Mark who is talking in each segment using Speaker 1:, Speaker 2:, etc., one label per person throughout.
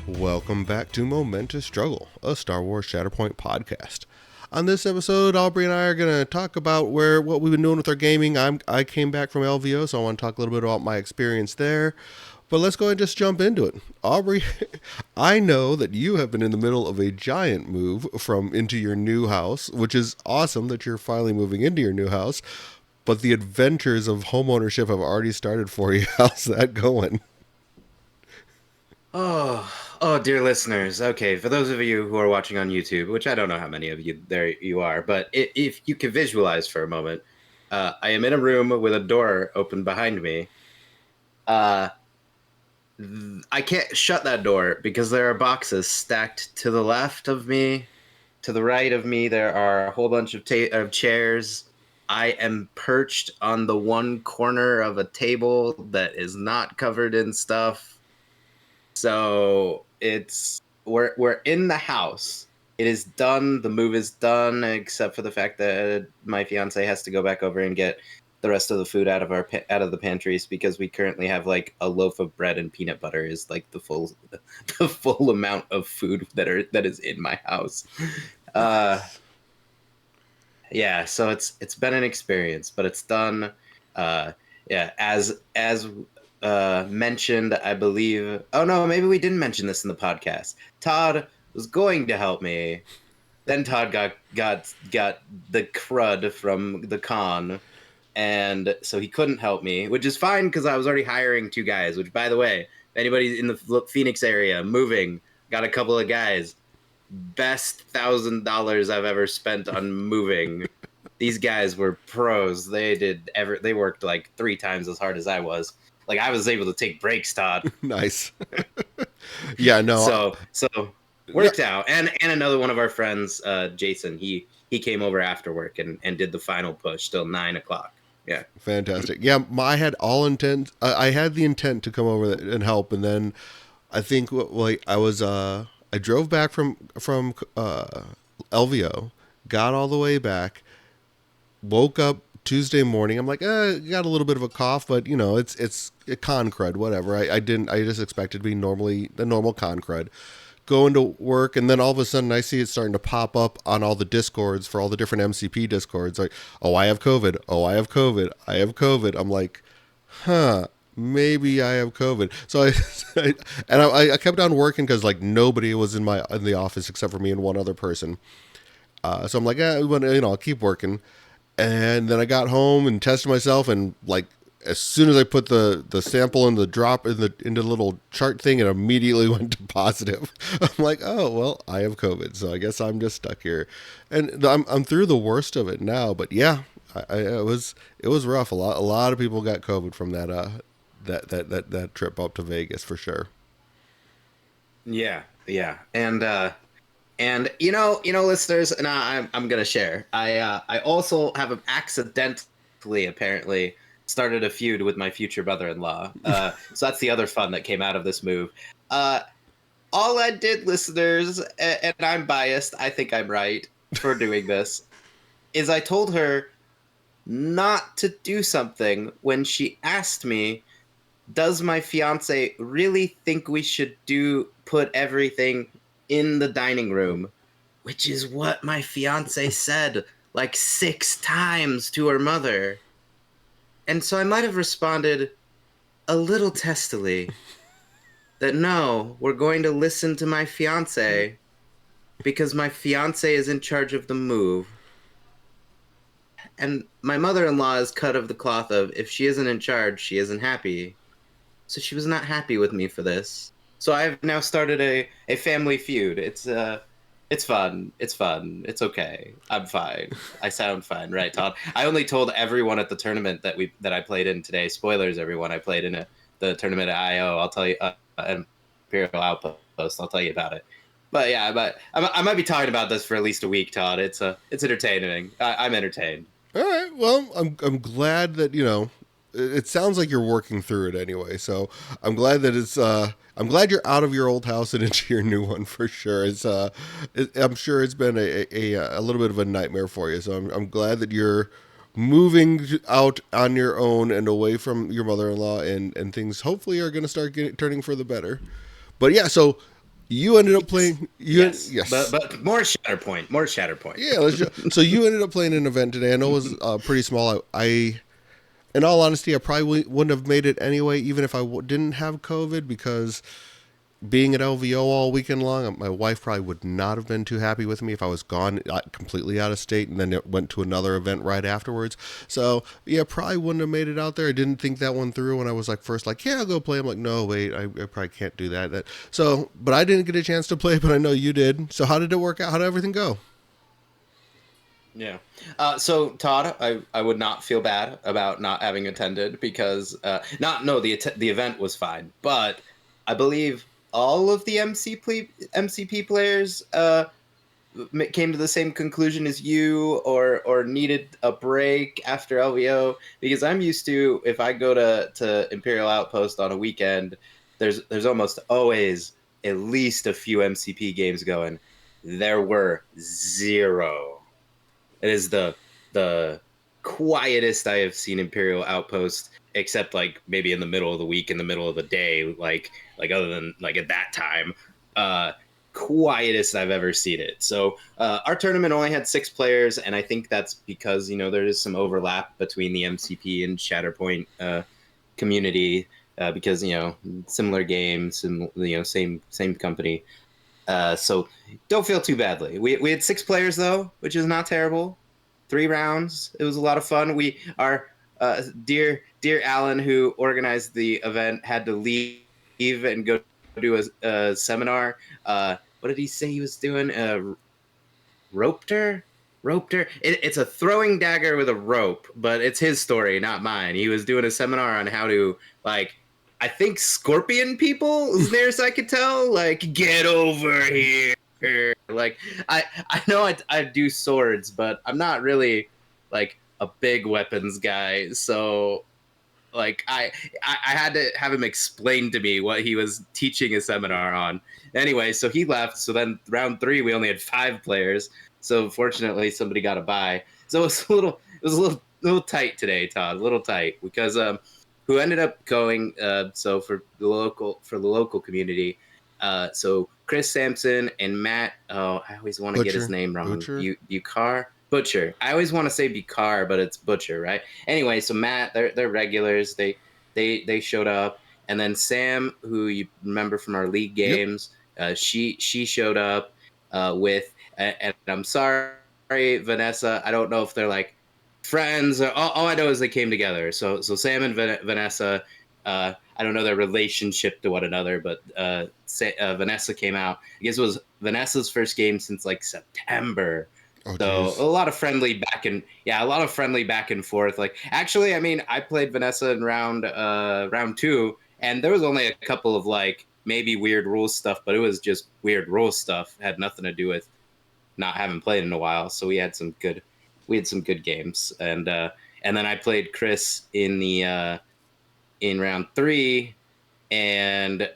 Speaker 1: Welcome back to Momentous Struggle, a Star Wars Shatterpoint podcast. On this episode, Aubrey and I are going to talk about what we've been doing with our gaming. I came back from LVO, so I want to talk a little bit about my experience there. But let's go ahead and just jump into it. Aubrey, I know that you have been in the middle of a giant move into your new house, which is awesome that you're finally moving into your new house. But the adventures of homeownership have already started for you. How's that going?
Speaker 2: Dear listeners. Okay, for those of you who are watching on YouTube, which I don't know how many of you there you are, but if you can visualize for a moment, I am in a room with a door open behind me. I can't shut that door because there are boxes stacked to the left of me, to the right of me. There are a whole bunch of chairs. I am perched on the one corner of a table that is not covered in stuff. So we're in the house. It is done. The move is done, except for the fact that my fiance has to go back over and get the rest of the food out of the pantries, because we currently have like a loaf of bread and peanut butter is like the full amount of food that is in my house. Yeah, so it's been an experience, but it's done. Yeah, as mentioned, I believe. Oh no, maybe we didn't mention this in the podcast. Todd was going to help me. Then Todd got the crud from the con, and so he couldn't help me, which is fine because I was already hiring 2 guys. Which, by the way, if anybody in the Phoenix area moving, got a couple of guys. Best $1,000 I've ever spent on moving. These guys were pros. They worked like 3 times as hard as I was. Like, I was able to take breaks, Todd.
Speaker 1: Nice. Yeah, no.
Speaker 2: So worked out. And another one of our friends, Jason, he came over after work and did the final push till 9:00. Yeah.
Speaker 1: Fantastic. Yeah, I had all intent. I had the intent to come over and help, and then I think I drove back from LVO, got all the way back, woke up Tuesday morning. I'm like, got a little bit of a cough, but it's a con crud, whatever. I just expected to be the normal con crud. Go into work, and then all of a sudden I see it starting to pop up on all the discords for all the different MCP discords. Like, oh, I have COVID. Oh, I have COVID. I have COVID. I'm like, maybe I have COVID. So I kept on working because like nobody was in the office except for me and one other person. So I'm like, I'll keep working. And then I got home and tested myself, and like as soon as I put the sample in the drop into the little chart thing, it immediately went to positive. I'm like, oh well, I have COVID, so I guess I'm just stuck here, and I'm through the worst of it now. But yeah, it was rough. A lot of people got COVID from that trip up to Vegas for sure.
Speaker 2: Yeah. And listeners, and I'm gonna share. I also have accidentally, apparently, started a feud with my future brother-in-law. So that's the other fun that came out of this move. All I did, listeners, and I'm biased, I think I'm right for doing this, is I told her not to do something when she asked me, does my fiance really think we should put everything in the dining room? Which is what my fiance said like 6 times to her mother. And so I might have responded a little testily that no, we're going to listen to my fiance because my fiance is in charge of the move. And my mother-in-law is cut of the cloth of, if she isn't in charge, she isn't happy. So she was not happy with me for this. So I've now started a family feud. It's fun. It's fun. It's okay. I'm fine. I sound fine, right, Todd? I only told everyone at the tournament that I played in today. Spoilers, everyone. I played in the tournament at IO. I'll tell you, Imperial Outpost. I'll tell you about it. But yeah, I might be talking about this for at least a week, Todd. It's entertaining. I'm entertained.
Speaker 1: All right. Well, I'm glad that it sounds like you're working through it anyway. So I'm glad that I'm glad you're out of your old house and into your new one for sure. I'm sure it's been a little bit of a nightmare for you. So I'm glad that you're moving out on your own and away from your mother-in-law, and things hopefully are going to start turning for the better. But yeah, so You ended up playing.
Speaker 2: Yes,
Speaker 1: Yes.
Speaker 2: but more Shatterpoint, more Shatterpoint.
Speaker 1: Yeah. So you ended up playing an event today. I know it was pretty small. In all honesty, I probably wouldn't have made it anyway, even if I didn't have COVID, because being at LVO all weekend long, my wife probably would not have been too happy with me if I was gone completely out of state and then it went to another event right afterwards. So yeah, probably wouldn't have made it out there. I didn't think that one through when I was like first like, yeah, I'll go play. I'm like, no, wait, I probably can't do that. So, but I didn't get a chance to play, but I know you did. So how did it work out? How did everything go?
Speaker 2: Yeah. So Todd, I would not feel bad about not having attended because not no the event was fine, but I believe all of the MCP players came to the same conclusion as you or needed a break after LVO because I'm used to if I go to Imperial Outpost on a weekend, there's almost always at least a few MCP games going. There were zero. It is the quietest I have seen Imperial Outpost, except like maybe in the middle of the week, in the middle of the day, like other than like at that time, uh, quietest I've ever seen it. So our tournament only had 6 players, and I think that's because there is some overlap between the MCP and Shatterpoint community because similar games and same company. So don't feel too badly. We had 6 players though, which is not terrible. 3 rounds. It was a lot of fun. We our dear Alan, who organized the event, had to leave and go do a seminar. What did he say he was doing? Ropter? Ropter? It's a throwing dagger with a rope, but it's his story, not mine. He was doing a seminar on how to, like, I think scorpion people, as near as I could tell. Like, get over here. Like, I know I do swords, but I'm not really, like, a big weapons guy. So, like, I had to have him explain to me what he was teaching a seminar on. Anyway, so he left. So then round 3, we only had 5 players. So fortunately, somebody got a bye. So it was a little tight today, Todd. A little tight because who ended up going? So for the local community, so Chris Sampson and Matt. Oh, I always want to get his
Speaker 1: Butcher,
Speaker 2: name wrong.
Speaker 1: Butcher.
Speaker 2: Bucar Butcher. I always want to say Bucar, but it's Butcher, right? Anyway, so Matt, they're regulars. They showed up, and then Sam, who you remember from our league
Speaker 1: Yep.
Speaker 2: games, she showed up and I'm sorry, Vanessa. I don't know if they're like friends. All I know is they came together. So Sam and Vanessa. I don't know their relationship to one another, but Vanessa came out. I guess it was Vanessa's first game since like September.
Speaker 1: Oh,
Speaker 2: So a
Speaker 1: jeez.
Speaker 2: lot of friendly back and yeah, a lot of friendly back and forth. Like actually, I mean, I played Vanessa in round 2, and there was only a couple of like maybe weird rules stuff, but it was just weird rules stuff. It had nothing to do with not having played in a while. So we had some good games, and then I played Chris in round 3, and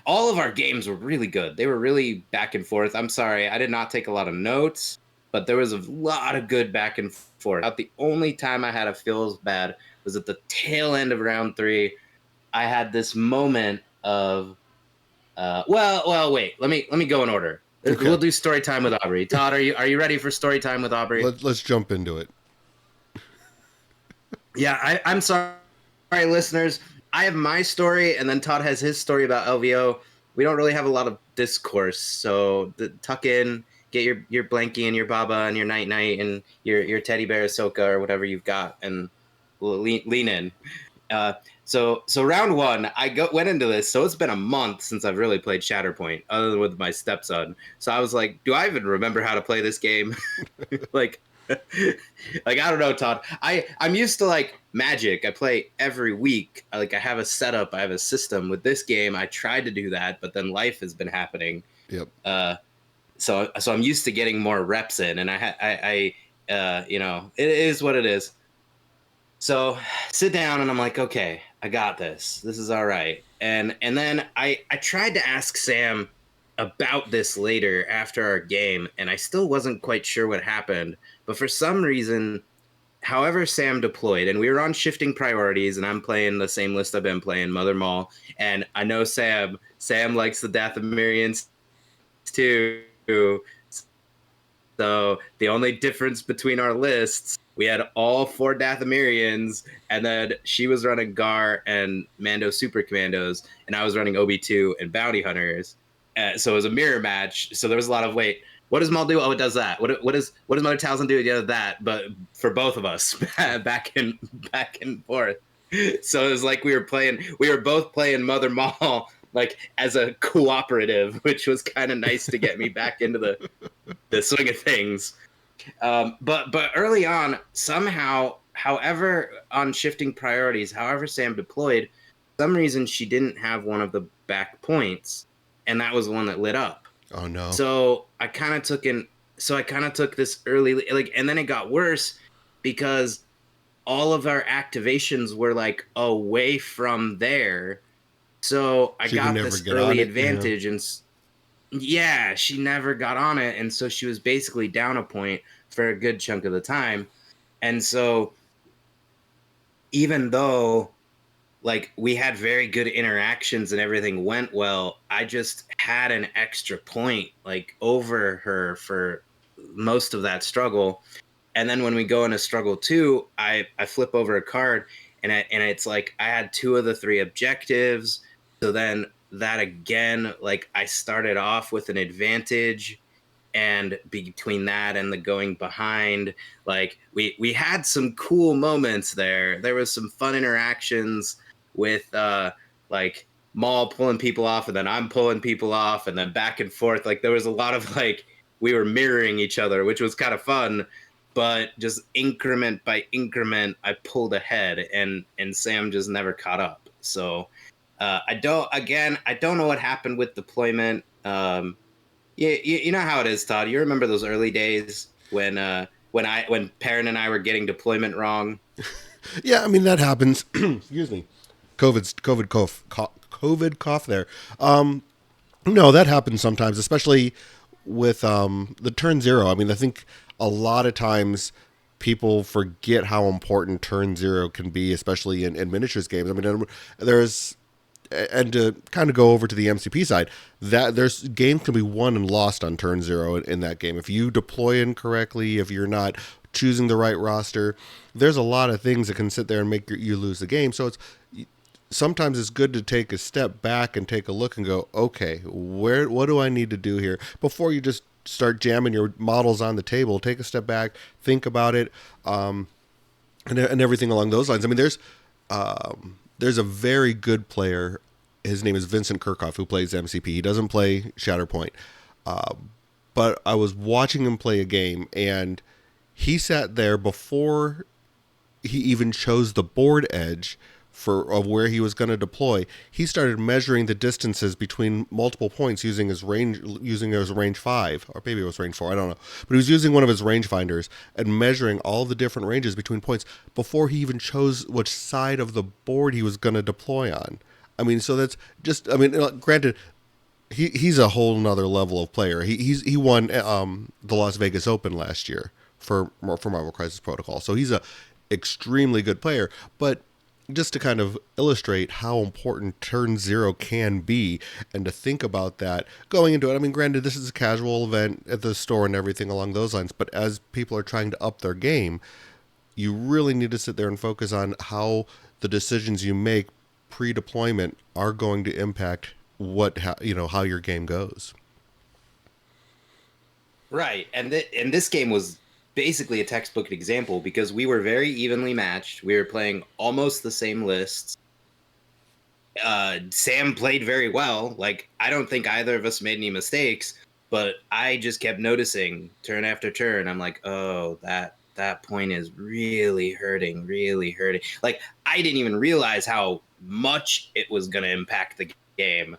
Speaker 2: all of our games were really good. They were really back and forth. I'm sorry, I did not take a lot of notes, but there was a lot of good back and forth. About the only time I had to feel bad was at the tail end of round 3. I had this moment of wait. Let me go in order.
Speaker 1: Okay.
Speaker 2: We'll do story time with Aubrey. Todd, are you ready for story time with Aubrey?
Speaker 1: Let's jump into it.
Speaker 2: Yeah, I'm sorry, listeners. I have my story, and then Todd has his story about LVO. We don't really have a lot of discourse, so tuck in, get your blankie and your baba and your night night and your teddy bear Ahsoka or whatever you've got, and lean in. Uh, so round 1, went into this. So it's been a month since I've really played Shatterpoint, other than with my stepson. So I was like, do I even remember how to play this game? like like I don't know, Todd. I'm used to like Magic. I play every week. Like I have a setup, I have a system. With this game, I tried to do that, but then life has been happening.
Speaker 1: Yep.
Speaker 2: Uh, so I'm used to getting more reps in, and it is what it is. So sit down, and I'm like, okay, I got this. This is all right. And then I tried to ask Sam about this later after our game, and I still wasn't quite sure what happened. But for some reason, however Sam deployed, and we were on shifting priorities, and I'm playing the same list I've been playing, Mother Maul, and I know Sam likes the Dathomirians too. So the only difference between our lists, we had all 4 Dathomirians, and then she was running Gar and Mando Super Commandos, and I was running OB2 and Bounty Hunters. So it was a mirror match. So there was a lot of wait. What does Maul do? Oh, it does that. What does Mother Talzin do? Yeah, that. But for both of us, back and forth. So it was like we were both playing Mother Maul like as a cooperative, which was kind of nice to get me back into the swing of things. But early on, somehow, however, on shifting priorities, however Sam deployed, for some reason she didn't have one of the back points, and that was the one that lit up.
Speaker 1: Oh no.
Speaker 2: So I kind of took this early like, and then it got worse because all of our activations were like away from there. So I
Speaker 1: She can
Speaker 2: got
Speaker 1: never
Speaker 2: this
Speaker 1: get on
Speaker 2: early
Speaker 1: it. Yeah.
Speaker 2: advantage, and yeah, she never got on it, and so she was basically down a point for a good chunk of the time. And so even though like we had very good interactions and everything went well, I just had an extra point like over her for most of that struggle. And then when we go into struggle 2, I flip over a card, and it's like I had 2 of the 3 objectives. So then that again, like I started off with an advantage, and between that and the going behind, like we had some cool moments there. There was some fun interactions with like Maul pulling people off, and then I'm pulling people off, and then back and forth. Like there was a lot of like we were mirroring each other, which was kind of fun. But just increment by increment, I pulled ahead, and Sam just never caught up. So I don't know what happened with deployment. Yeah, you know how it is, Todd. You remember those early days when Perrin and I were getting deployment wrong.
Speaker 1: Yeah, I mean that happens. Excuse me. COVID cough there. No, that happens sometimes, especially with the turn zero. I mean, I think a lot of times people forget how important turn zero can be, especially in miniatures games. I mean, there's and to kind of go over to the MCP side, that there's games can be won and lost on turn zero in that game. If you deploy incorrectly, if you're not choosing the right roster, there's a lot of things that can sit there and make you lose the game. So it's sometimes it's good to take a step back and take a look and go, okay, what do I need to do here before you just start jamming your models on the table. Take a step back, think about it, and everything along those lines. I mean, there's a very good player. His name is Vincent Kirchhoff, who plays MCP. He doesn't play Shatterpoint, but I was watching him play a game, and he sat there before he even chose the board edge of where he was going to deploy. He started measuring the distances between multiple points using his range 5, or maybe it was range 4, I don't know. But he was using one of his range finders and measuring all the different ranges between points before he even chose which side of the board he was going to deploy on. I mean, so that's just, I mean, granted, he's a whole nother level of player. He won the Las Vegas Open last year for Marvel Crisis Protocol. So he's a extremely good player. But just to kind of illustrate how important turn zero can be, and to think about that going into it. I mean, granted, this is a casual event at the store and everything along those lines, but as people are trying to up their game, you really need to sit there and focus on how the decisions you make pre-deployment are going to impact how your game goes.
Speaker 2: Right, and this game was basically a textbook example because we were very evenly matched. We were playing almost the same lists. Sam played very well. Like I don't think either of us made any mistakes, but I just kept noticing turn after turn. I'm like, oh, that point is really hurting, really hurting. Like I didn't even realize how much it was going to impact the game,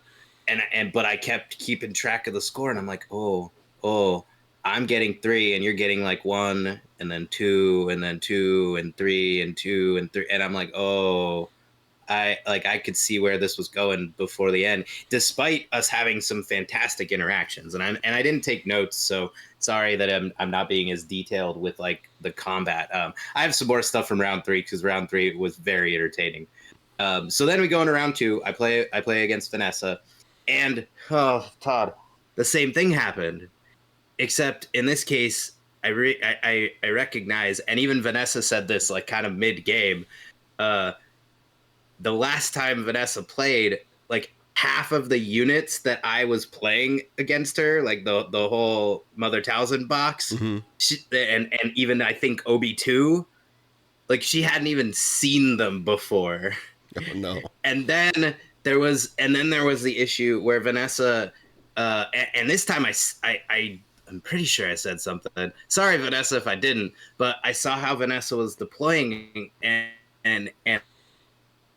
Speaker 2: and but I kept keeping track of the score, and I'm like, oh, I'm getting 3, and you're getting like 1, and then 2, and then 2, and 3, and 2, and 3, and I'm like, oh. I could see where this was going before the end, despite us having some fantastic interactions. And I didn't take notes, so sorry that I'm not being as detailed with like the combat. I have some more stuff from round 3 because round 3 was very entertaining. So then we go into round 2. I play against Vanessa, and oh Todd, the same thing happened, except in this case I recognize, and even Vanessa said this like kind of mid game. Uh, the last time Vanessa played, like half of the units that I was playing against her, like the whole Mother Talzin box,
Speaker 1: Mm-hmm.
Speaker 2: and even I think OB2, like she hadn't even seen them before.
Speaker 1: Oh no.
Speaker 2: And then there was the issue where Vanessa, and this time I'm pretty sure I said something. Sorry, Vanessa, if I didn't, but I saw how Vanessa was deploying, and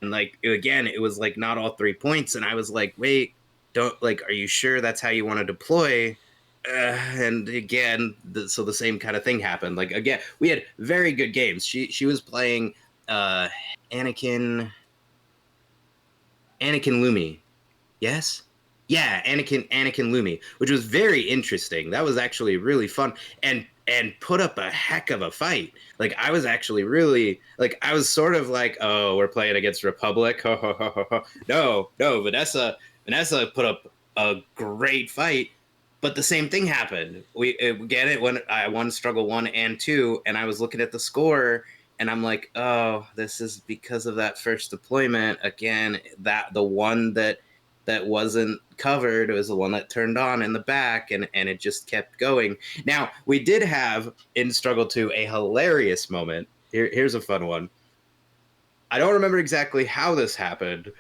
Speaker 2: like again, it was like not all 3 points, and I was like, wait, don't like, are you sure that's how you want to deploy? And again, so the same kind of thing happened. Like again, we had very good games. She was playing uh Anakin Anakin Lumi. Yes? Yeah, Anakin Lumi, which was very interesting. That was actually really fun and put up a heck of a fight. Like I was actually really like I was sort of like, "Oh, we're playing against Republic." No, no, Vanessa put up a great fight, but the same thing happened. We get it when I won struggle 1 and 2, and I was looking at the score and I'm like, oh, this is because of that first deployment again. That the one that wasn't covered was the one that turned on in the back, and it just kept going. Now we did have in Struggle 2 a hilarious moment. Here's a fun one. I don't remember exactly how this happened,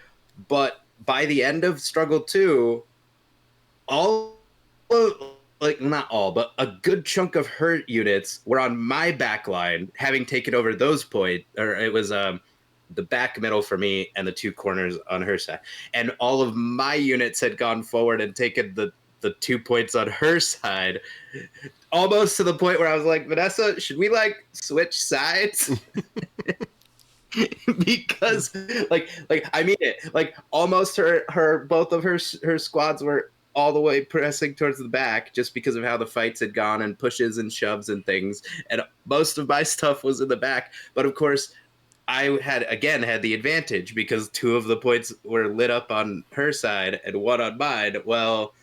Speaker 2: but by the end of Struggle 2, all like not all, but a good chunk of her units were on my back line, having taken over those points, or it was the back middle for me and the 2 corners on her side. And all of my units had gone forward and taken the 2 points on her side, almost to the point where I was like, Vanessa, should we like switch sides? Because like I mean it, like almost her both of her squads were all the way pressing towards the back just because of how the fights had gone and pushes and shoves and things, and most of my stuff was in the back. But of course I had the advantage because 2 of the points were lit up on her side and 1 on mine. Well,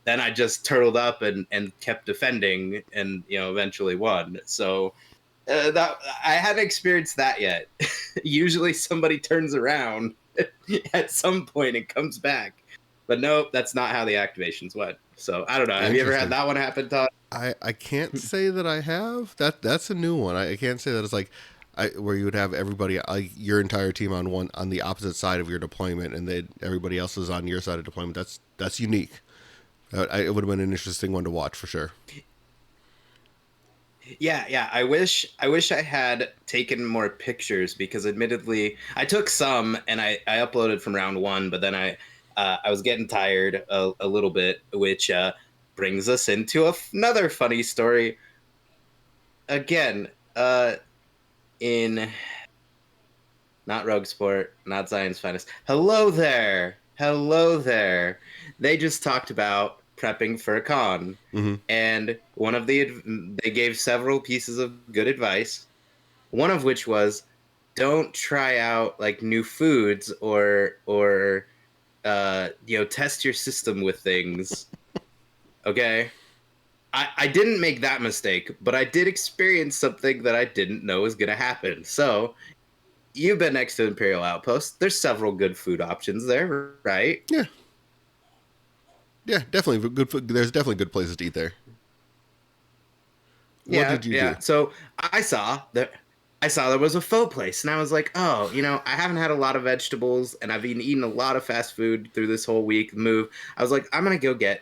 Speaker 2: then I just turtled up and kept defending, and eventually won. So that I haven't experienced that yet. Usually somebody turns around at some point and comes back, but nope, that's not how the activations went. So I don't know. Have you ever had that one happen, Todd?
Speaker 1: I can't say that I have. That's a new one. I can't say that it's like where you would have everybody, like your entire team on the opposite side of your deployment, and then everybody else is on your side of deployment. That's unique. It would have been an interesting one to watch for sure.
Speaker 2: Yeah. I wish I had taken more pictures because, admittedly, I took some and I uploaded from round 1, but then I was getting tired a little bit, which brings us into another funny story. Again, in not Rogue Sport, not Zion's Finest. Hello there. Hello there. They just talked about prepping for a con.
Speaker 1: Mm-hmm.
Speaker 2: And they gave several pieces of good advice. One of which was don't try out like new foods or test your system with things. Okay? I didn't make that mistake, but I did experience something that I didn't know was going to happen. So, you've been next to Imperial Outpost. There's several good food options there, right?
Speaker 1: Yeah, yeah, definitely good food. There's definitely good places to eat there. What
Speaker 2: Yeah,
Speaker 1: did you do?
Speaker 2: yeah. So I saw there was a pho place, and I was like, oh, I haven't had a lot of vegetables, and I've been eating a lot of fast food through this whole week move. I was like, I'm gonna go get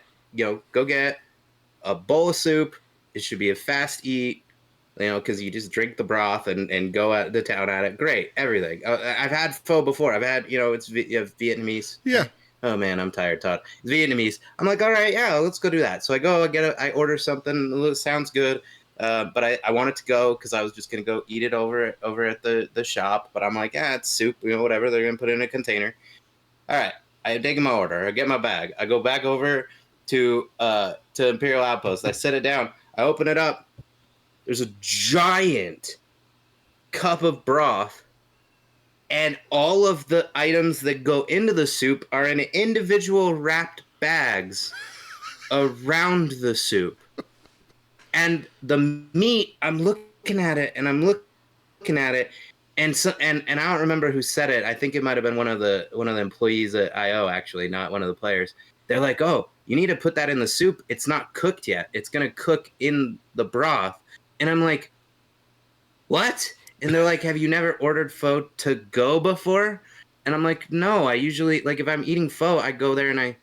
Speaker 2: a bowl of soup. It should be a fast eat, because you just drink the broth and go out the town at it. Great, everything. I've had pho before. I've had, it's Vietnamese.
Speaker 1: Yeah.
Speaker 2: Oh man, I'm tired, Todd. It's Vietnamese. I'm like, all right, yeah, let's go do that. So I go, I order something. Sounds good. But I wanted to go because I was just gonna go eat it over at the shop. But I'm like, it's soup, whatever. They're gonna put it in a container. All right, I take my order. I get my bag. I go back over to Imperial Outpost. I set it down. I open it up. There's a giant cup of broth, and all of the items that go into the soup are in individual wrapped bags around the soup. And the meat, I'm looking at it and I'm looking at it, and and I don't remember who said it. I think it might have been one of the employees at IO, actually, not one of the players. They're like, "Oh, you need to put that in the soup. It's not cooked yet. It's gonna cook in the broth." And I'm like, "What?" And they're like, "Have you never ordered pho to go before?" And I'm like, "No, I usually, like, if I'm eating pho, I go there and I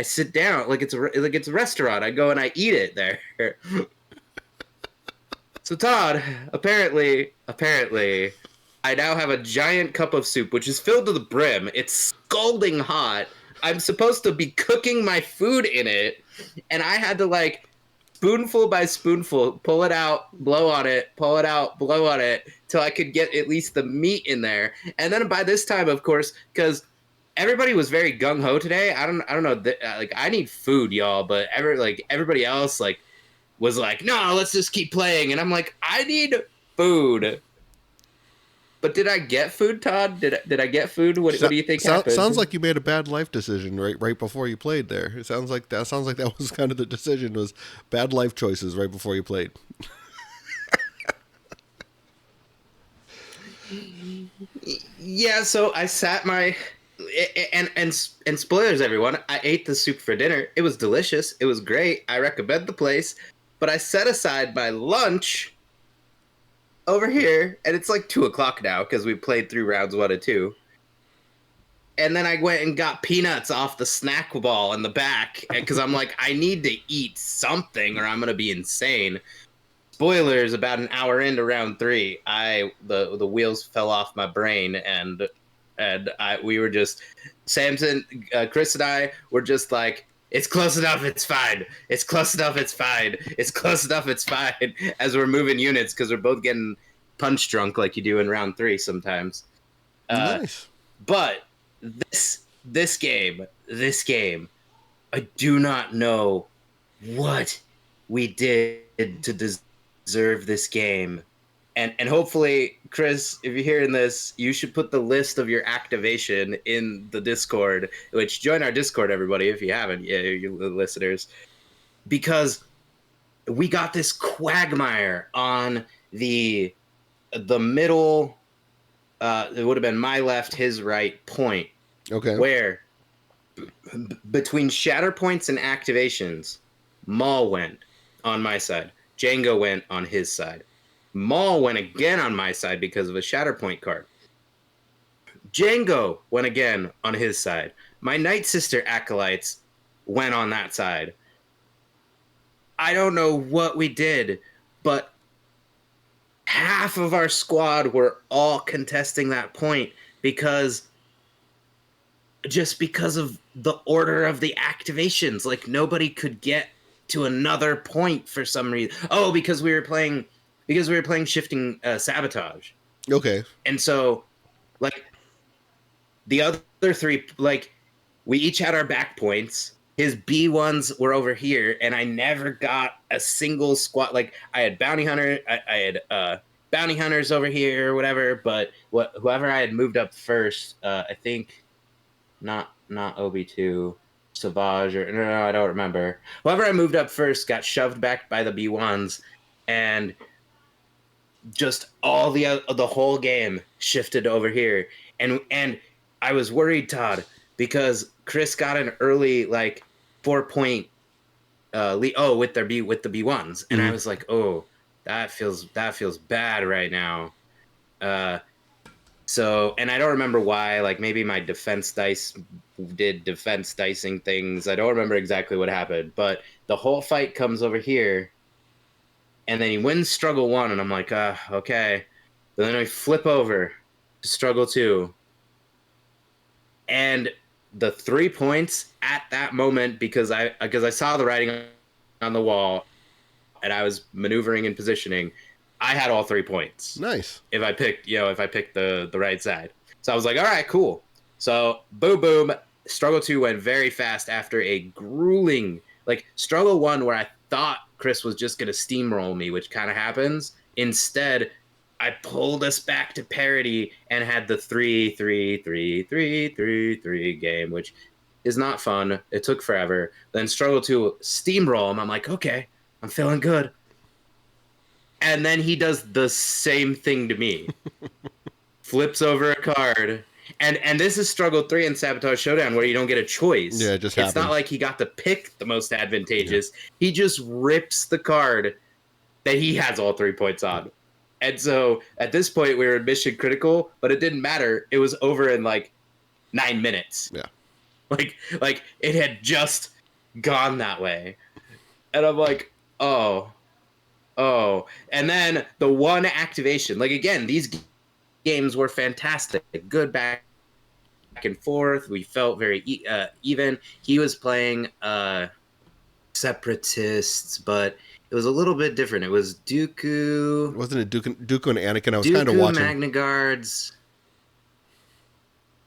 Speaker 2: sit down like it's a restaurant. I go and I eat it there." So Todd, apparently, I now have a giant cup of soup which is filled to the brim. It's scalding hot. I'm supposed to be cooking my food in it, and I had to, like, spoonful by spoonful pull it out, blow on it, pull it out, blow on it till I could get at least the meat in there. And then by this time, of course, because everybody was very gung ho today. I don't know. Like, I need food, y'all, but everybody else, like, was like, no, let's just keep playing. And I'm like, I need food. But did I get food, Todd? Did I get food? What do you think
Speaker 1: Sounds
Speaker 2: happened?
Speaker 1: like you made a bad life decision right before you played there. It sounds like that was kind of the decision, was bad life choices right before you played.
Speaker 2: Yeah, so I sat my and spoilers, everyone. I ate the soup for dinner. It was delicious. It was great. I recommend the place. But I set aside my lunch over here, and it's like 2 o'clock now because we played through rounds 1 and 2. And then I went and got peanuts off the snack ball in the back because I'm like, I need to eat something or I'm gonna be insane. Spoilers: about an hour into round 3, the wheels fell off my brain, and we were just Samson, Chris, and I were just like, it's close enough, it's fine. It's close enough, it's fine. It's close enough, it's fine. As we're moving units because we're both getting punch drunk like you do in round 3 sometimes. Uh,
Speaker 1: Nice.
Speaker 2: but this game, I do not know what we did to deserve this game. And hopefully, Chris, if you're hearing this, you should put the list of your activation in the Discord, which join our Discord, everybody, if you haven't, yeah, you listeners, because we got this quagmire on the middle, it would have been my left, his right point,
Speaker 1: Okay.
Speaker 2: where between shatter points and activations, Maul went on my side. Django went on his side. Maul went again on my side because of a shatter point card. Django went again on his side. My Night Sister acolytes went on that side. I don't know what we did, but half of our squad were all contesting that point because because of the order of the activations. Like, nobody could get to another point for some reason. Oh, because we were playing shifting sabotage.
Speaker 1: Okay.
Speaker 2: And so, like, the other three, like, we each had our back points. His B ones were over here, and I never got a single squat. Like, I had bounty hunter, I had bounty hunters over here or whatever. But whoever I had moved up first, I think not OB2, Savage, or no, I don't remember. Whoever I moved up first got shoved back by the B1s, and just all the whole game shifted over here. And I was worried, Todd, because Chris got an early, like, 4 point lead, with the B1s, and I
Speaker 1: Mm-hmm.
Speaker 2: was like, oh, that feels bad right now. Uh, So, and I don't remember why. Like, maybe my defense dice did defense dicing things. I don't remember exactly what happened, but the whole fight comes over here, and then he wins struggle 1, and I'm like, okay. But then I flip over to struggle 2, and the 3 points at that moment, because I saw the writing on the wall, and I was maneuvering and positioning, I had all 3 points.
Speaker 1: Nice.
Speaker 2: If I picked the right side. So I was like, all right, cool. So boom, boom. Struggle 2 went very fast after a grueling, like Struggle 1, where I thought Chris was just going to steamroll me, which kind of happens. Instead, I pulled us back to parity and had the 3-3-3-3-3-3 game, which is not fun. It took forever. Then Struggle 2 steamroll him. I'm like, okay, I'm feeling good. And then he does the same thing to me. Flips over a card. And this is Struggle 3 and Sabotage Showdown, where you don't get a choice.
Speaker 1: Yeah, it just
Speaker 2: It's
Speaker 1: happens.
Speaker 2: not like he got to pick the most advantageous. Yeah. He just rips the card that he has all 3 points on. And so at this point, we were mission critical, but it didn't matter. It was over in like 9 minutes.
Speaker 1: Yeah.
Speaker 2: Like it had just gone that way. And I'm like, oh. And then the one activation, like again, these games were fantastic. Good back and forth. We felt very even. He was playing Separatists, but it was a little bit different. It was Dooku.
Speaker 1: Wasn't it Dooku and Anakin? I was kind of watching.
Speaker 2: Magna Guards.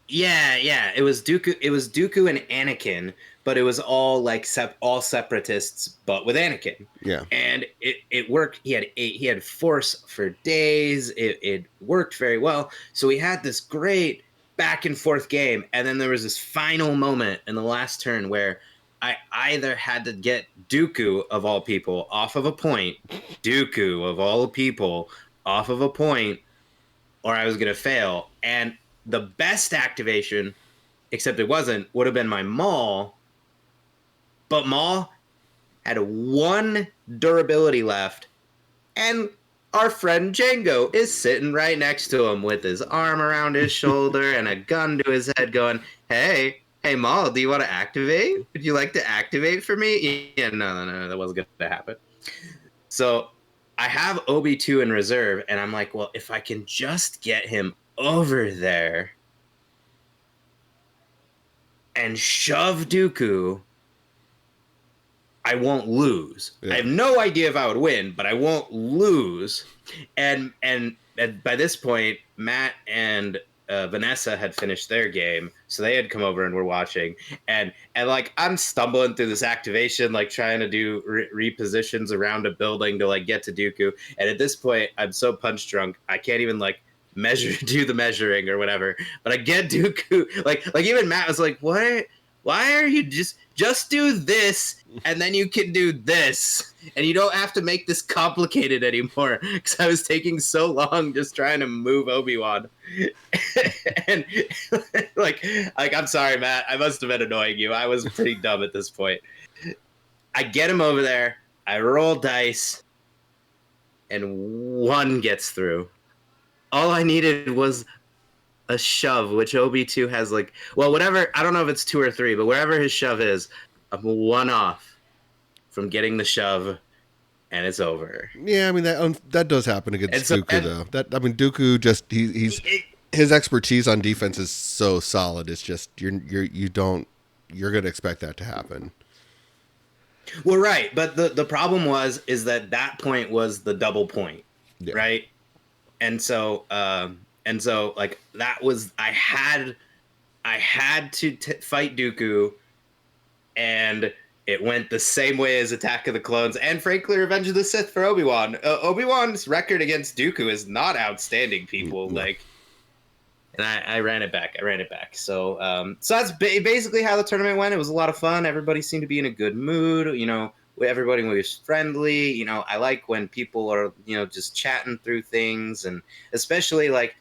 Speaker 2: Yeah. It was Dooku. It was Dooku and Anakin, but it was all like all Separatists, but with Anakin.
Speaker 1: Yeah.
Speaker 2: And it worked. He had Force for days. It worked very well. So we had this great back and forth game, and then there was this final moment in the last turn where I either had to get Dooku of all people off of a point, or I was gonna fail. And the best activation, except it wasn't, would have been my Maul. But Maul had 1 durability left, and our friend Django is sitting right next to him with his arm around his shoulder and a gun to his head going, hey, Maul, do you want to activate? Would you like to activate for me? Yeah, no, that wasn't going to happen. So I have Obi-2 in reserve, and I'm like, well, if I can just get him over there and shove Dooku, I won't lose. Yeah. I have no idea if I would win, but I won't lose. And by this point, Matt and Vanessa had finished their game, so they had come over and were watching. And like I'm stumbling through this activation, like trying to do repositions around a building to like get to Dooku. And at this point, I'm so punch drunk, I can't even like do the measuring or whatever. But I get Dooku. Like even Matt was like, "What? Why are you just do this, and then you can do this, and you don't have to make this complicated anymore." Because I was taking so long just trying to move Obi-Wan, and like I'm sorry, Matt. I must have been annoying you. I was pretty dumb at this point. I get him over there. I roll dice, and 1 gets through. All I needed was a shove, which Obi-2 has like, well, whatever, I don't know if it's 2 or 3, but wherever his shove is, I'm 1 off from getting the shove, and it's over.
Speaker 1: Yeah, I mean that does happen against Dooku though. Dooku just his expertise on defense is so solid. It's just you're gonna expect that to happen.
Speaker 2: Well, right, but the problem is that point was the double point, yeah. Right, and so like that was I had to fight Dooku, and it went the same way as Attack of the Clones and frankly Revenge of the Sith for Obi-Wan. Obi-Wan's record against Dooku is not outstanding, people. Like, and I ran it back. So that's basically how the tournament went. It was a lot of fun. Everybody seemed to be in a good mood. You know, everybody was friendly. You know, I like when people are, you know, just chatting through things, and especially like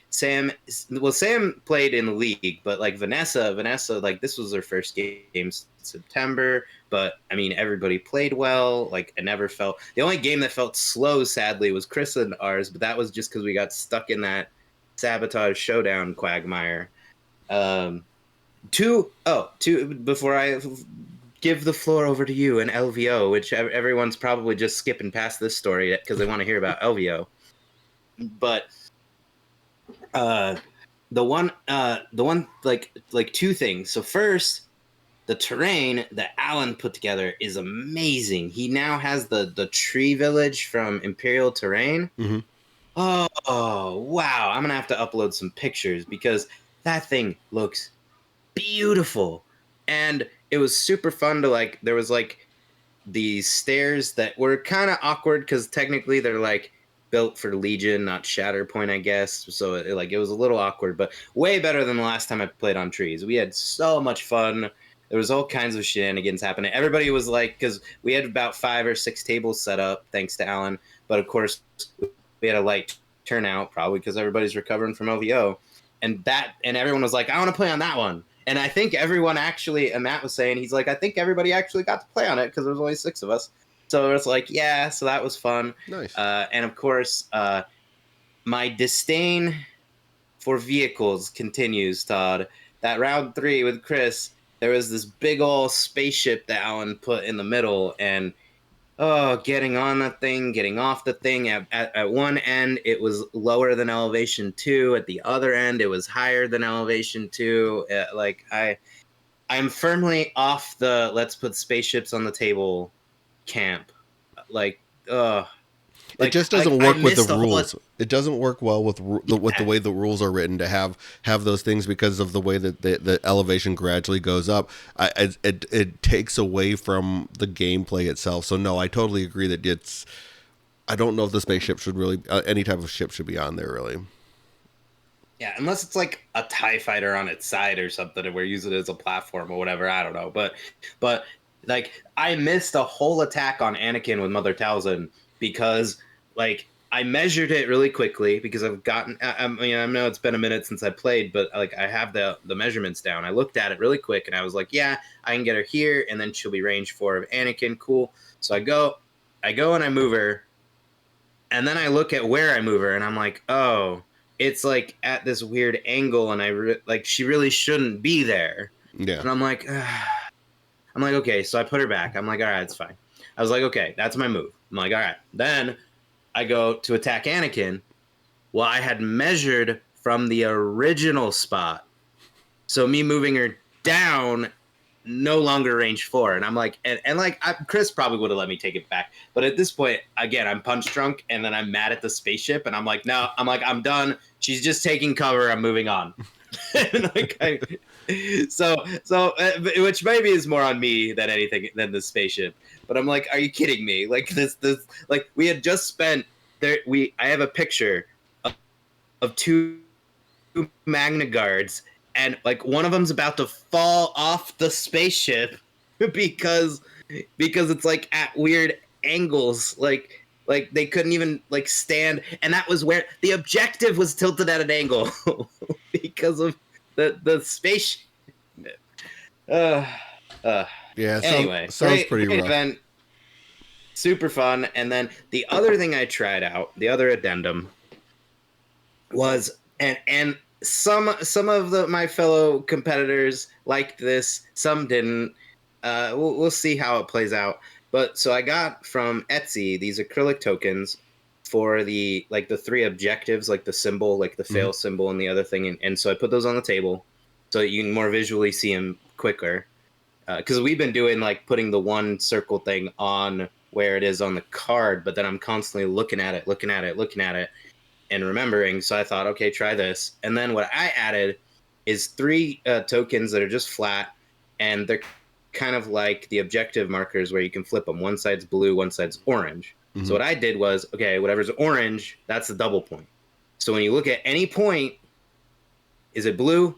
Speaker 2: Sam. Well, Sam played in the league, but like Vanessa, like this was her first game in September. But I mean, everybody played well. Like I never felt, the only game that felt slow, sadly, was Chris and ours. But that was just because we got stuck in that Sabotage Showdown quagmire. Before I give the floor over to you and LVO, which everyone's probably just skipping past this story because they want to hear about LVO. But the one like 2 things. So first, the terrain that Alan put together is amazing. He now has the tree village from Imperial Terrain.
Speaker 1: Mm-hmm.
Speaker 2: Oh, wow. I'm going to have to upload some pictures because that thing looks beautiful. And it was super fun to like, there was like these stairs that were kind of awkward because technically they're like built for Legion, not Shatterpoint, I guess. So it was a little awkward, but way better than the last time I played on trees. We had so much fun. There was all kinds of shenanigans happening. Everybody was like, because we had about 5 or 6 tables set up, thanks to Alan. But of course, we had a light turnout, probably because everybody's recovering from LVO, and everyone was like, I want to play on that one. And I think everyone actually, and Matt was saying, he's like, I think everybody actually got to play on it because there was only 6 of us. So it's like, yeah, so that was fun.
Speaker 1: Nice.
Speaker 2: And of course, my disdain for vehicles continues, Todd. That round 3 with Chris, there was this big old spaceship that Alan put in the middle, and getting on that thing, getting off the thing. At one end, it was lower than elevation 2. At the other end, it was higher than elevation 2. I'm firmly off the let's put spaceships on the table camp. Like, uh,
Speaker 1: It just
Speaker 2: I
Speaker 1: doesn't work with the
Speaker 2: missed the whole.
Speaker 1: rules. It doesn't work well with with the way the rules are written to have those things because of the way that the elevation gradually goes up. It takes away from the gameplay itself. So no, I totally agree that it's. I don't know if the spaceship should really any type of ship should be on there really.
Speaker 2: Yeah, unless it's like a TIE fighter on its side or something, and we're using it as a platform or whatever. I don't know, but like I missed a whole attack on Anakin with Mother Talzin because like I measured it really quickly because I've gotten. I mean, I know it's been a minute since I played, but like I have the measurements down. I looked at it really quick, and I was like, yeah, I can get her here, and then she'll be range 4 of Anakin. Cool. So I go and I move her, and then I look at where I move her, and I'm like, oh, it's like at this weird angle, and like she really shouldn't be there.
Speaker 1: Yeah.
Speaker 2: And I'm like, okay. So I put her back. I'm like, all right, it's fine. I was like, okay, that's my move. I'm like, all right. Then I go to attack Anakin. Well, I had measured from the original spot, so me moving her down no longer range 4, and I'm like, and like Chris probably would have let me take it back, but at this point, again, I'm punch drunk, and then I'm mad at the spaceship, and I'm like, no, I'm done. She's just taking cover. I'm moving on. Like, which maybe is more on me than anything than the spaceship. But I'm like, are you kidding me? Like this, like we had just spent there. I have a picture of 2 Magna Guards, and like one of them's about to fall off the spaceship because it's like at weird angles, like they couldn't even like stand, and that was where the objective was tilted at an angle because of the space. Uh,
Speaker 1: Yeah.
Speaker 2: anyway,
Speaker 1: Sounds pretty
Speaker 2: great
Speaker 1: rough.
Speaker 2: event, super fun. And then the other thing I tried out, the other addendum was and some of my fellow competitors liked this, some didn't. We'll see how it plays out. But so I got from Etsy these acrylic tokens for the 3 objectives, like the symbol, like the fail symbol, and the other thing, and so I put those on the table so that you can more visually see them quicker. Because we've been doing like putting the one circle thing on where it is on the card, but then I'm constantly looking at it, and remembering. So I thought, okay, try this. And then what I added is 3 tokens that are just flat, and they're kind of like the objective markers where you can flip them. One side's blue, one side's orange.
Speaker 1: Mm-hmm.
Speaker 2: So what I did was, okay, whatever's orange, that's the double point. So when you look at any point, is it blue?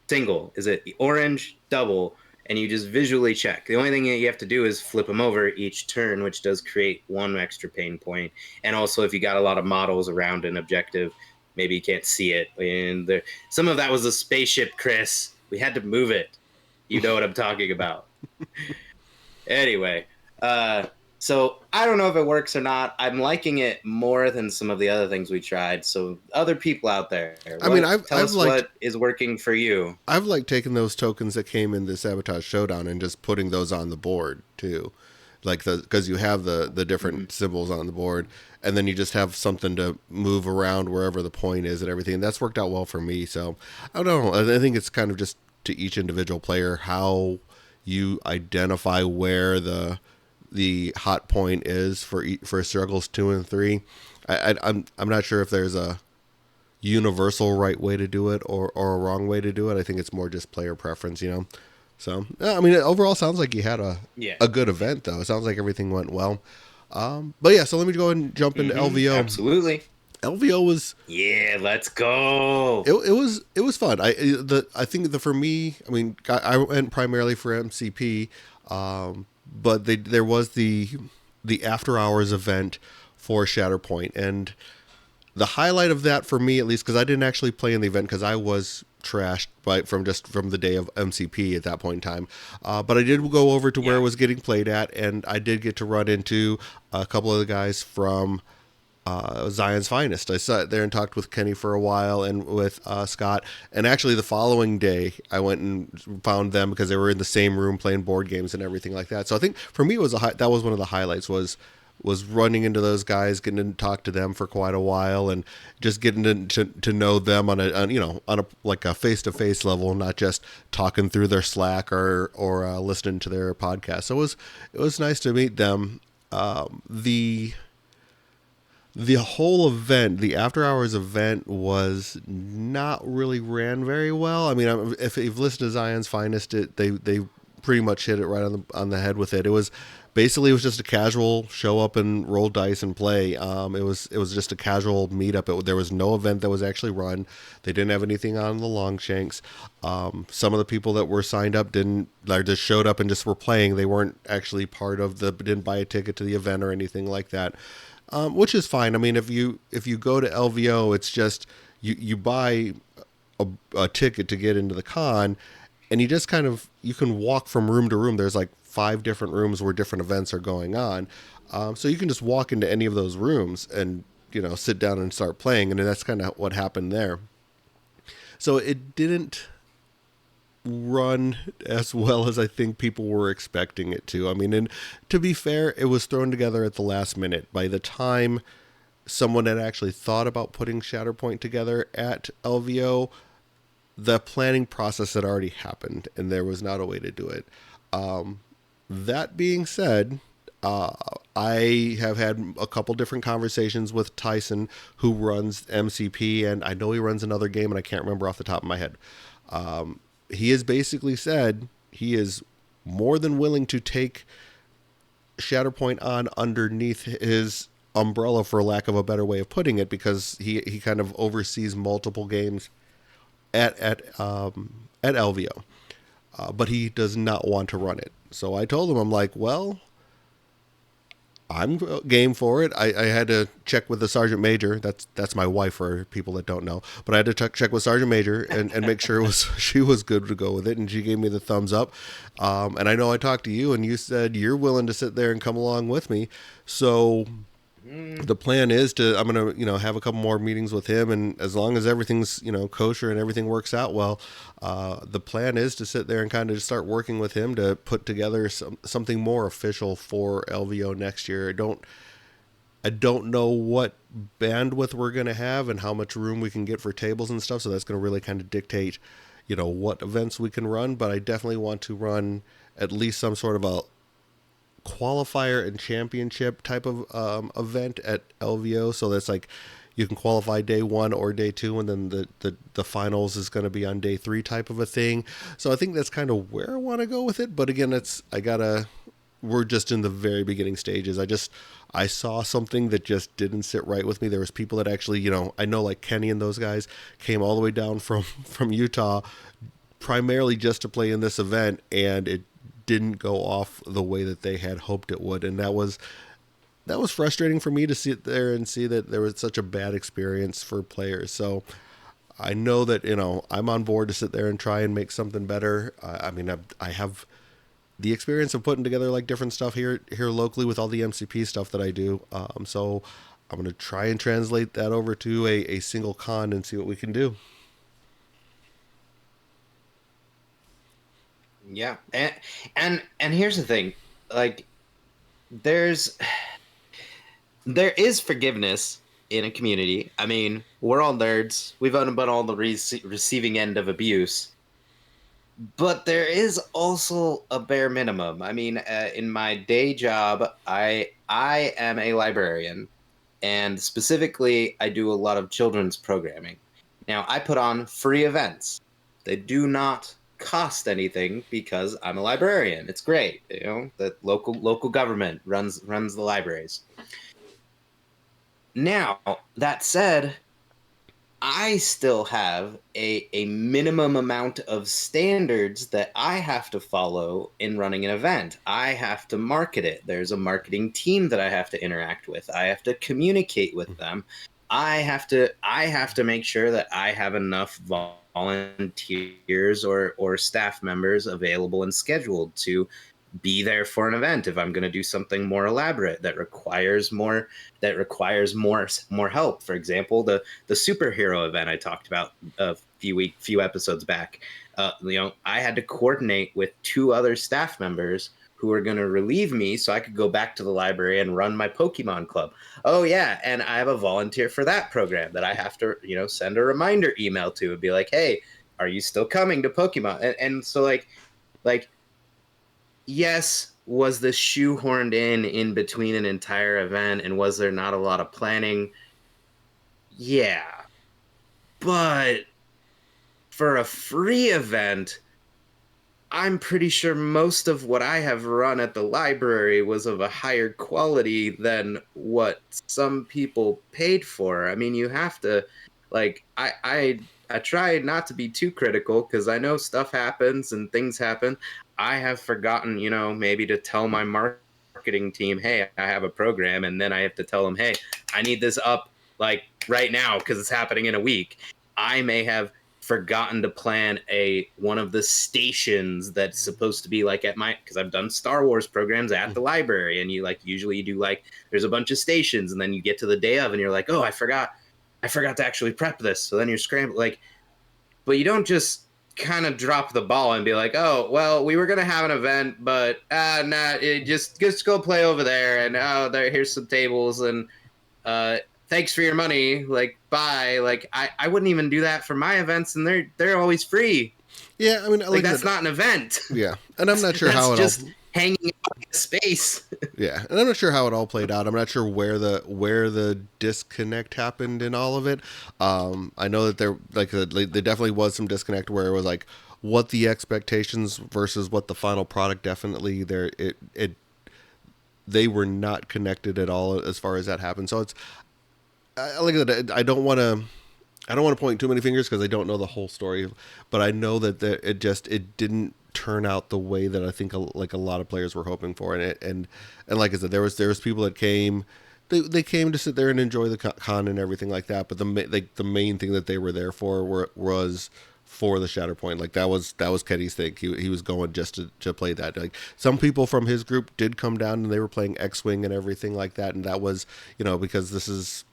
Speaker 2: Single. Is it orange? Double. And you just visually check. The only thing that you have to do is flip them over each turn, which does create 1 extra pain point. And also, if you got a lot of models around an objective, maybe you can't see it. And some of that was a spaceship, Chris. We had to move it. You know what I'm talking about. Anyway, so I don't know if it works or not. I'm liking it more than some of the other things we tried. So other people out there, tell us what is working for you.
Speaker 1: I've like taken those tokens that came in the Sabotage Showdown and just putting those on the board too, like because you have the different symbols on the board, and then you just have something to move around wherever the point is and everything. And that's worked out well for me. So I don't know. I think it's kind of just to each individual player how you identify where the hot point is for struggles 2 and 3. I'm not sure if there's a universal right way to do it or a wrong way to do it. I think it's more just player preference, you know. So yeah, I mean, it overall sounds like you had
Speaker 2: Yeah.
Speaker 1: a good event though. It sounds like everything went well. But yeah, so let me go ahead and jump into LVO.
Speaker 2: Absolutely.
Speaker 1: LVO was
Speaker 2: Yeah, let's go.
Speaker 1: it was fun. I think the for me, I mean, I went primarily for MCP, but there was the after hours event for Shatterpoint, and the highlight of that for me, at least, because I didn't actually play in the event because I was trashed from the day of MCP at that point in time. But I did go over to where it
Speaker 2: Yeah.
Speaker 1: was getting played at, and I did get to run into a couple of the guys from Zion's Finest. I sat there and talked with Kenny for a while and with Scott. And actually, the following day, I went and found them because they were in the same room playing board games and everything like that. So I think for me, it was that was one of the highlights was running into those guys, getting to talk to them for quite a while, and just getting to know them on a like a face to face level, not just talking through their Slack or listening to their podcast. So it was nice to meet them. The whole event, the after hours event, was not really ran very well. I mean, if you've listened to Zion's Finest, they pretty much hit it right on the head with it. It was just a casual show up and roll dice and play. It was just a casual meetup. There was no event that was actually run. They didn't have anything on the Longshanks. Some of the people that were signed up didn't, like, just showed up and just were playing. They weren't actually didn't buy a ticket to the event or anything like that. Which is fine. I mean, if you go to LVO, it's just you buy a ticket to get into the con, and you just you can walk from room to room. There's like 5 different rooms where different events are going on, so you can just walk into any of those rooms and sit down and start playing, and that's kind of what happened there. So it didn't run as well as I think people were expecting it to. I mean, and to be fair, it was thrown together at the last minute. By the time someone had actually thought about putting Shatterpoint together at LVO, the planning process had already happened, and there was not a way to do it. That being said, I have had a couple different conversations with Tyson, who runs MCP, and I know he runs another game, and I can't remember off the top of my head. He has basically said he is more than willing to take Shatterpoint on underneath his umbrella, for lack of a better way of putting it, because he kind of oversees multiple games at LVO, but he does not want to run it. So I told him, I'm like, well, I'm game for it. I had to check with the sergeant major. That's my wife, for people that don't know. But I had to check with sergeant major and make sure she was good to go with it, and she gave me the thumbs up. And I know I talked to you, and you said you're willing to sit there and come along with me. So the plan is I'm gonna have a couple more meetings with him, and as long as everything's kosher and everything works out well, the plan is to sit there and kind of start working with him to put together something more official for LVO next year. I don't know what bandwidth we're gonna have and how much room we can get for tables and stuff, so that's gonna really kind of dictate what events we can run. But I definitely want to run at least some sort of a qualifier and championship type of event at LVO. So that's like you can qualify day 1 or day 2, and then the finals is going to be on day 3 type of a thing. So I think that's kind of where I want to go with it. But again, we're just in the very beginning stages. I saw something that just didn't sit right with me. There was people that actually, I know, like Kenny and those guys came all the way down from Utah primarily just to play in this event, and it didn't go off the way that they had hoped it would, and that was frustrating for me to sit there and see that there was such a bad experience for players. So I know that I'm on board to sit there and try and make something better. I mean, I have the experience of putting together like different stuff here locally with all the MCP stuff that I do. So I'm gonna try and translate that over to a single con and see what we can do.
Speaker 2: Yeah. And here's the thing. Like, there's there is forgiveness in a community. I mean, we're all nerds. We've been on the receiving end of abuse. But there is also a bare minimum. I mean, in my day job, I am a librarian, and specifically, I do a lot of children's programming. Now, I put on free events. They do not cost anything because I'm a librarian. It's great, you know. The local government runs the libraries. Now, that said, I still have a minimum amount of standards that I have to follow in running an event. I have to market it. There's a marketing team that I have to interact with. I have to communicate with them. I have to make sure that I have enough volunteers or staff members available and scheduled to be there for an event if I'm going to do something more elaborate that requires more help. For example, the superhero event I talked about a few episodes back. I had to coordinate with two other staff members who were going to relieve me so I could go back to the library and run my Pokemon club. Oh yeah, and I have a volunteer for that program that I have to, send a reminder email to and be like, "Hey, are you still coming to Pokemon?" And so like yes, was this shoehorned in between an entire event, and was there not a lot of planning? Yeah, but for a free event, I'm pretty sure most of what I have run at the library was of a higher quality than what some people paid for. I mean, you have to, I try not to be too critical because I know stuff happens and things happen. I have forgotten, maybe to tell my marketing team, "Hey, I have a program," and then I have to tell them, "Hey, I need this up like right now because it's happening in a week." I may have forgotten to plan a one of the stations that's supposed to be like at my, because I've done Star Wars programs at the library, and usually you do like there's a bunch of stations, and then you get to the day of and you're like, "Oh, I forgot to actually prep this." So then you're scrambling, but you don't just kind of drop the ball and be like, "Oh, well, we were gonna have an event, but nah, just go play over there, and here's some tables, and uh thanks for your money, like bye." Like I wouldn't even do that for my events, and they're always free.
Speaker 1: Yeah, I mean,
Speaker 2: Like
Speaker 1: like I
Speaker 2: that's
Speaker 1: said,
Speaker 2: not an event.
Speaker 1: yeah, and I'm not sure
Speaker 2: That's
Speaker 1: how it all.
Speaker 2: just hanging out in space.
Speaker 1: Yeah, and I'm not sure how it all played out. I'm not sure where the disconnect happened in all of it. I know that there definitely was some disconnect where it was like what the expectations versus what the final product definitely there it they were not connected at all as far as that happened. So it's like I said, I don't want to point too many fingers because I don't know the whole story, but I know that it didn't turn out the way that I think like a lot of players were hoping for, and like I said, there was people that came. They came to sit there and enjoy the con and everything like that, but the main thing that they were there for was for the Shatterpoint. Like that was Kenny's thing. He was going just to play that. Like some people from his group did come down and they were playing X-Wing and everything like that, and that was because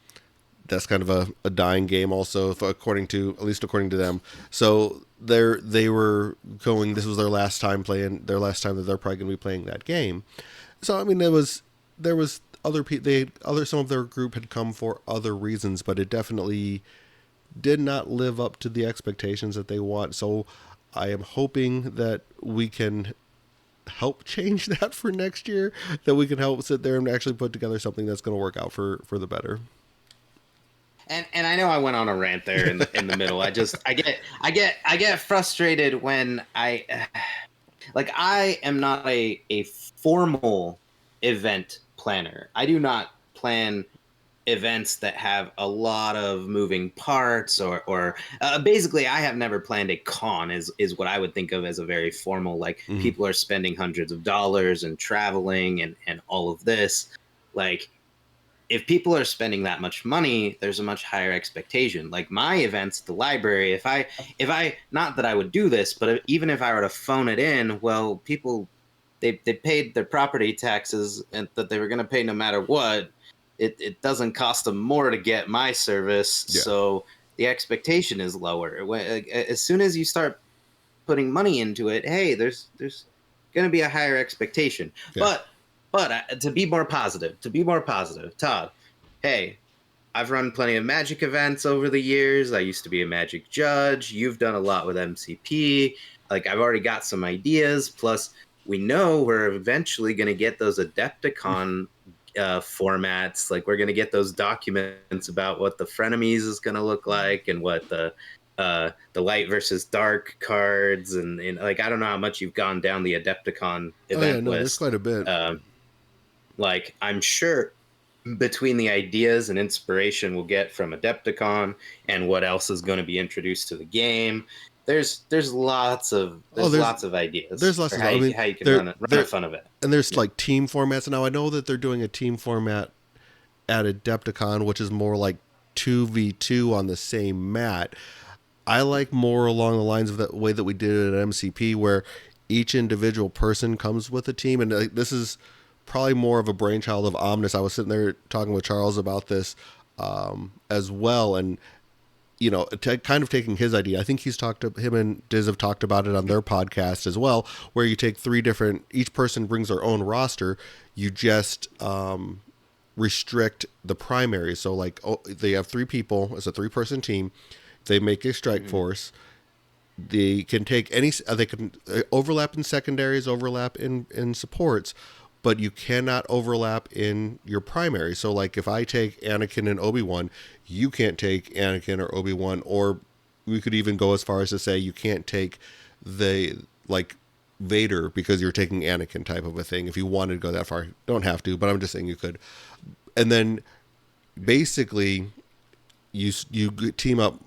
Speaker 1: that's kind of a dying game also, according to at least according to them. So they were going, this was their last time that they're probably going to be playing that game. So I mean there was other people, some of their group had come for other reasons, but it definitely did not live up to the expectations that they want. So I am hoping that we can help change that for next year, that we can help sit there and actually put together something that's going to work out for the better.
Speaker 2: And I know I went on a rant there in the middle. I get frustrated when I am not a formal event planner. I do not plan events that have a lot of moving parts, or basically I have never planned a con, is what I would think of as a very formal, like
Speaker 1: Mm-hmm.
Speaker 2: people are spending hundreds of dollars and traveling and all of this. Like if people are spending that much money, there's a much higher expectation. Like my events at the library, if I not that I would do this, but even if I were to phone it in, well, people they paid their property taxes and that they were going to pay no matter what. It doesn't cost them more to get my service,
Speaker 1: Yeah.
Speaker 2: so the expectation is lower. As soon as you start putting money into it, hey, there's going to be a higher expectation.
Speaker 1: Yeah.
Speaker 2: But to be more positive, Todd, hey, I've run plenty of Magic events over the years. I used to be a Magic judge. You've done a lot with MCP. like I've already got some ideas. Plus, we know we're eventually going to get those Adepticon formats. Like we're going to get those documents about what the frenemies is going to look like and what the light versus dark cards and like I don't know how much you've gone down the Adepticon
Speaker 1: Oh yeah,
Speaker 2: event
Speaker 1: no, there's
Speaker 2: list.
Speaker 1: quite a bit.
Speaker 2: Like I'm sure between the ideas and inspiration we'll get from Adepticon and what else is going to be introduced to the game, there's lots of
Speaker 1: Oh, there's
Speaker 2: ideas
Speaker 1: lots
Speaker 2: for
Speaker 1: of. I mean,
Speaker 2: how you can
Speaker 1: there
Speaker 2: run a
Speaker 1: there
Speaker 2: fun event.
Speaker 1: and there's
Speaker 2: Yeah.
Speaker 1: like team formats now. I know that they're doing a team format at Adepticon, which is more like 2v2 on the same mat. I like more along the lines of the way that we did it at MCP, where each individual person comes with a team, and this is probably more of a brainchild of Omnis. I was sitting there talking with Charles about this as well, and kind of taking his idea. I think him and Diz have talked about it on their podcast as well, where you take each person brings their own roster. You just restrict the primary. So like, they have three people. It's a 3-person team. They make a strike
Speaker 2: Mhm.
Speaker 1: force. They can take any. They can overlap in secondaries, overlap in supports, but you cannot overlap in your primary. So like, if I take Anakin and Obi-Wan, you can't take Anakin or Obi-Wan, or we could even go as far as to say you can't take the like Vader because you're taking Anakin type of a thing. If you wanted to go that far, don't have to, but I'm just saying you could. And then basically you team up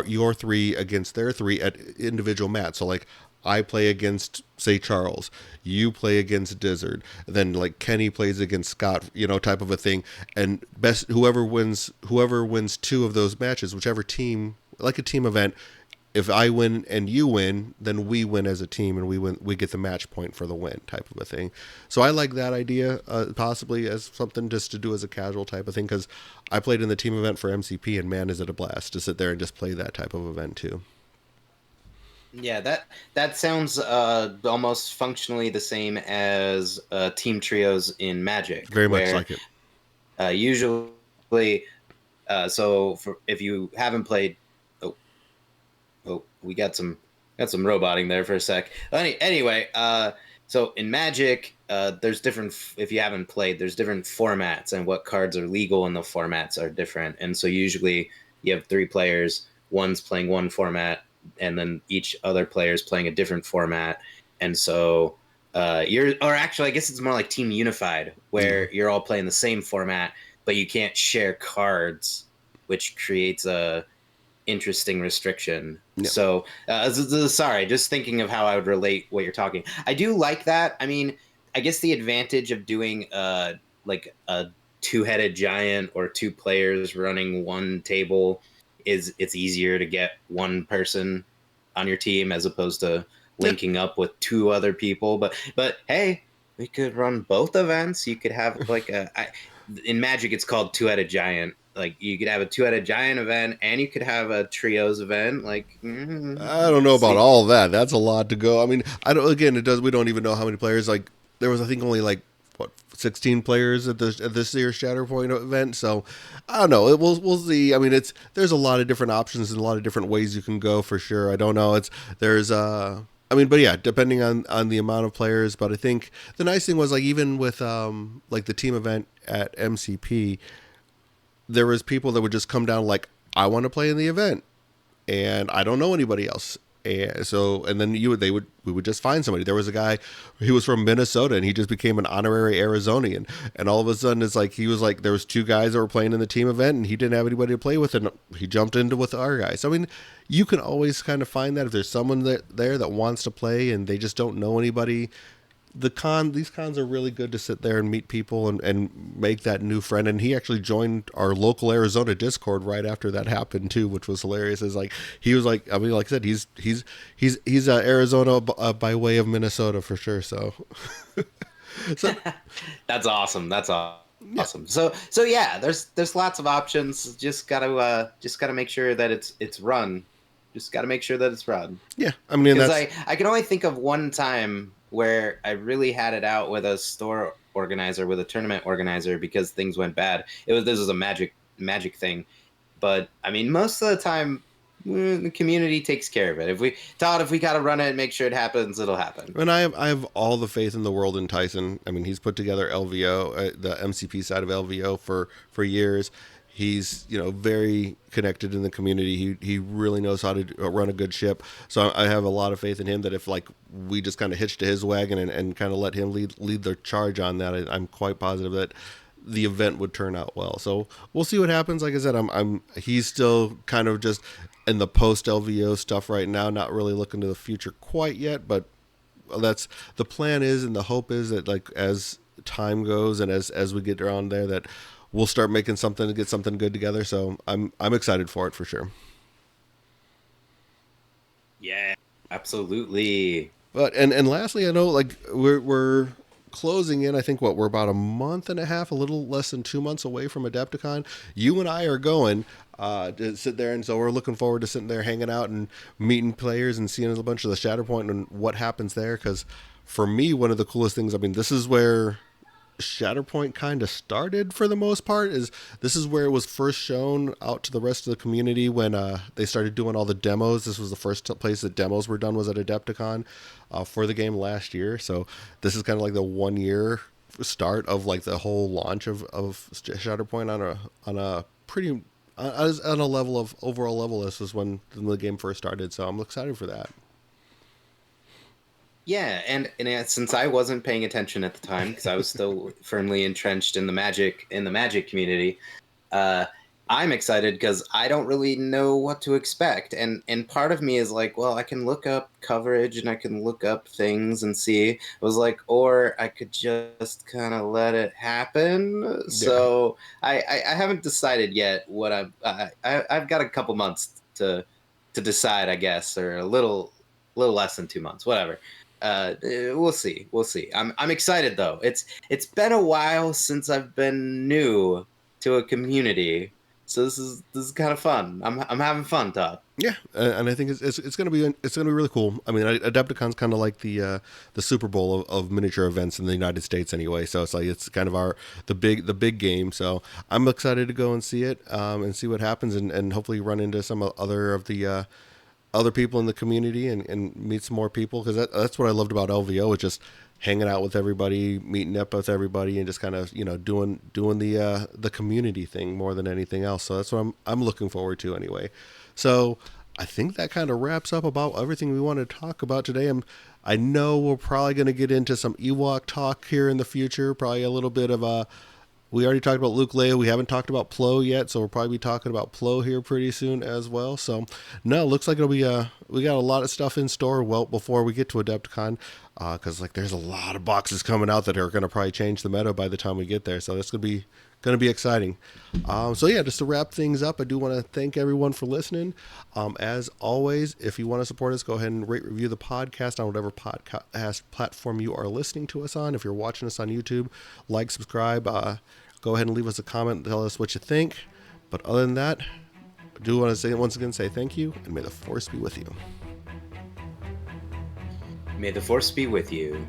Speaker 1: your three against their three at individual mats. So like, I play against, say, Charles, you play against Dizzard, then like Kenny plays against Scott, type of a thing. And best whoever wins two of those matches, whichever team, like a team event. If I win and you win, then we win as a team, and we get the match point for the win, type of a thing. So I like that idea, possibly as something just to do as a casual type of thing, because I played in the team event for MCP, and man, is it a blast to sit there and just play that type of event too.
Speaker 2: Yeah, that sounds almost functionally the same as team trios in Magic,
Speaker 1: Very much
Speaker 2: where
Speaker 1: like it.
Speaker 2: usually, if you haven't played, oh, we got some roboting there for a sec. Anyway, so in Magic, there's different. If you haven't played, there's different formats, and what cards are legal in the formats are different. And so usually you have 3 players. One's playing one format, and then each other player is playing a different format. And so or actually, I guess it's more like Team Unified,
Speaker 1: Yeah.
Speaker 2: where you're all playing the same format, but you can't share cards, which creates a interesting restriction.
Speaker 1: Yeah.
Speaker 2: So, sorry, just thinking of how I would relate what you're talking. I do like that. I mean, I guess the advantage of doing like a two-headed giant or 2 players running one table is it's easier to get one person on your team as opposed to
Speaker 1: Yeah.
Speaker 2: linking up with 2 other people. But hey, we could run both events. You could have like in Magic it's called two-headed giant. Like you could have a two-headed giant event and you could have a trios event. Like
Speaker 1: I don't know about
Speaker 2: see.
Speaker 1: all that. That's a lot to go. I mean, I don't. Again, it does. We don't even know how many players. Like, there was, I think, only like what 16 players at this year's Shatterpoint event. So I don't know. We'll see. I mean, there's a lot of different options and a lot of different ways you can go for sure. I don't know. There's I mean, but yeah, depending on the amount of players. But I think the nice thing was, like, even with like the team event at MCP, there was people that would just come down like, I want to play in the event, and I don't know anybody else. And then we would just find somebody. There was a guy, he was from Minnesota, and he just became an honorary Arizonian. And all of a sudden, it's like, he was like, there was 2 guys that were playing in the team event, and he didn't have anybody to play with, and he jumped into with our guys. I mean, you can always kind of find that if there's someone there that wants to play and they just don't know anybody. These cons are really good to sit there and meet people and make that new friend. And he actually joined our local Arizona Discord right after that happened too, which was hilarious. Is like, he was like, I mean, like I said, he's Arizona by way of Minnesota for sure. So so
Speaker 2: That's awesome. That's
Speaker 1: yeah.
Speaker 2: awesome. So yeah, there's lots of options. Just gotta make sure that it's run. Just gotta make sure that it's run.
Speaker 1: Yeah, I mean,
Speaker 2: Because
Speaker 1: that's
Speaker 2: I can only think of one time where I really had it out with a store organizer, with a tournament organizer, because things went bad. This was a magic thing, but I mean, most of the time The community takes care of it. If we gotta run it and make sure it happens, it'll happen.
Speaker 1: And I have all the faith in the world in Tyson. I mean, he's put together LVO, the MCP side of LVO for years. He's very connected in the community. He really knows how to run a good ship. So I have a lot of faith in him that if like we just kind of hitch to his wagon and kind of let him lead the charge on that, I'm quite positive that the event would turn out well. So we'll see what happens. Like I said, he's still kind of just in the post LVO stuff right now, not really looking to the future quite yet, but that's the plan is, and the hope is that like as time goes and as we get around there, that we'll start making something to get something good together. So I'm excited for it for sure.
Speaker 2: Yeah, absolutely.
Speaker 1: But and lastly, I know like we're closing in. I think we're about a month and a half, a little less than 2 months away from Adepticon. You and I are going to sit there, and so we're looking forward to sitting there, hanging out, and meeting players and seeing a bunch of the Shatterpoint and what happens there. Because for me, one of the coolest things. I mean, this is where Shatterpoint kind of started for the most part. Is this is where it was first shown out to the rest of the community when they started doing all the demos. This was the first place that demos were done, was at Adepticon for the game last year. So this is kind of like the 1 year start of like the whole launch of Shatterpoint on a pretty on a level of overall level. This was when the game first started. So I'm excited for that.
Speaker 2: Yeah, and since I wasn't paying attention at the time because I was still firmly entrenched in the magic community, uh, I'm excited because I don't really know what to expect, and part of me is like, well, I can look up coverage and I can look up things and see. I was like, or I could just kind of let it happen.
Speaker 1: Yeah.
Speaker 2: So I haven't decided yet what I've got a couple months to decide, I guess, or a little less than 2 months, whatever. We'll see. We'll see. I'm excited though. It's been a while since I've been new to a community, so this is kind of fun. I'm having fun, Todd.
Speaker 1: Yeah, and I think it's going to be really cool. I mean, Adepticon's kind of like the Super Bowl of miniature events in the United States, anyway. So it's like it's kind of the big game. So I'm excited to go and see it and see what happens, and hopefully run into some other of the other people in the community and meet some more people, because that's what I loved about LVO, is just hanging out with everybody, meeting up with everybody, and just kind of doing the community thing more than anything else. So that's what I'm looking forward to anyway. So I think that kind of wraps up about everything we want to talk about today. I know we're probably going to get into some Ewok talk here in the future, probably a little bit of a. We already talked about Luke Leia. We haven't talked about Plo yet, so we'll probably be talking about Plo here pretty soon as well. So, no, looks like it'll be we got a lot of stuff in store well before we get to Adepticon, because like there's a lot of boxes coming out that are going to probably change the meta by the time we get there. So that's going to be exciting. So yeah, just to wrap things up, I do want to thank everyone for listening. As always, if you want to support us, go ahead and rate, review the podcast on whatever podcast platform you are listening to us on. If you're watching us on YouTube, like, subscribe, go ahead and leave us a comment and tell us what you think. But other than that, I do want to once again say thank you, and may the force be with you.
Speaker 2: May the force be with you.